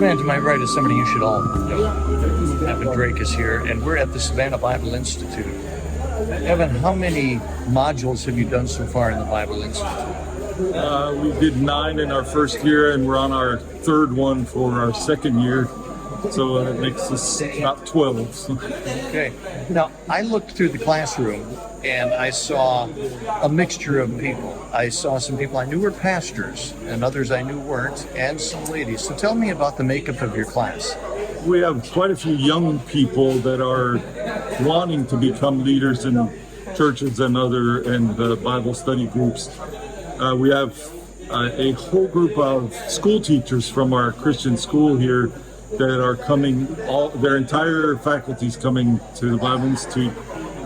man to my right is somebody you should all know. Evan Drake is here, and we're at the Savannah Bible Institute. Evan, how many modules have you done so far in the Bible Institute? We did 9 in our first year, and we're on our 3rd one for our 2nd year. So it makes us about 12. Okay. Now, I looked through the classroom and I saw a mixture of people. I saw some people I knew were pastors and others I knew weren't, and some ladies. So tell me about the makeup of your class. We have quite a few young people that are wanting to become leaders in churches and Bible study groups. We have a whole group of school teachers from our Christian school here that are coming, their entire faculty's coming to the Bible Institute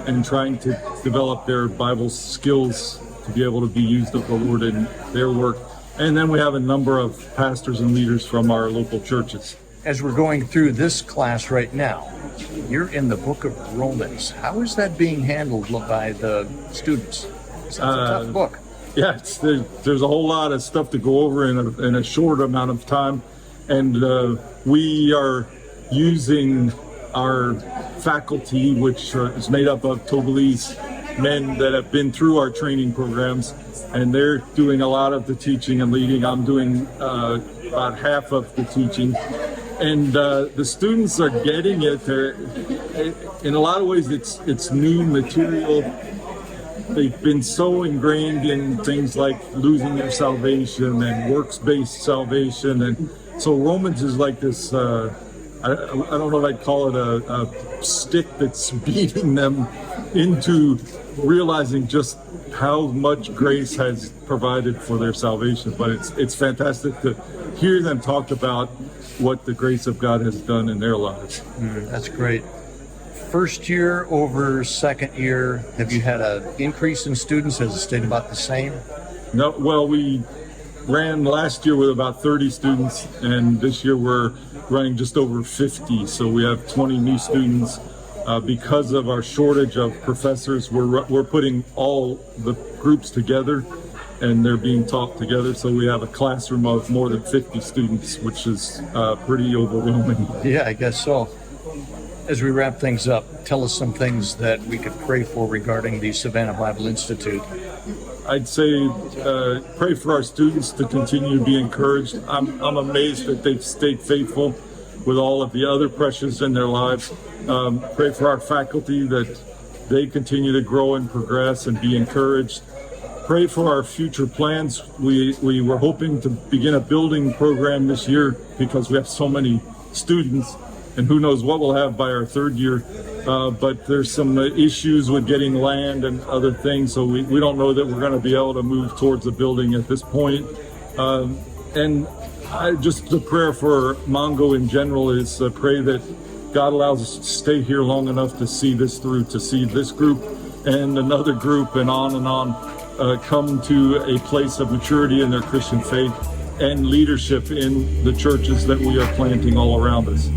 and trying to develop their Bible skills to be able to be used of the Lord in their work. And then we have a number of pastors and leaders from our local churches. As we're going through this class right now, you're in the book of Romans. How is that being handled by the students? It's a tough book. Yeah, there's a whole lot of stuff to go over in a short amount of time. And we are using our faculty, which is made up of Togolese men that have been through our training programs, and they're doing a lot of the teaching and leading. I'm doing about half of the teaching. And the students are getting it. In a lot of ways, it's new material. They've been so ingrained in things like losing their salvation and works-based salvation, and so Romans is like this, I don't know if I'd call it a stick that's beating them into realizing just how much grace has provided for their salvation. But it's fantastic to hear them talk about what the grace of God has done in their lives. That's great. First year over 2nd year, have you had an increase in students? Has it stayed about the same? No, well, we ran last year with about 30 students, and this year we're running just over 50. So we have 20 new students. Because of our shortage of professors, we're putting all the groups together, and they're being taught together. So we have a classroom of more than 50 students, which is pretty overwhelming. Yeah, I guess so. As we wrap things up, tell us some things that we could pray for regarding the Savannah Bible Institute. I'd say pray for our students to continue to be encouraged. I'm amazed that they've stayed faithful with all of the other pressures in their lives. Pray for our faculty that they continue to grow and progress and be encouraged. Pray for our future plans. We were hoping to begin a building program this year because we have so many students, and who knows what we'll have by our 3rd year. But there's some issues with getting land and other things, so we don't know that we're going to be able to move towards a building at this point. And just the prayer for Mongo in general is pray that God allows us to stay here long enough to see this through, to see this group and another group and on come to a place of maturity in their Christian faith and leadership in the churches that we are planting all around us.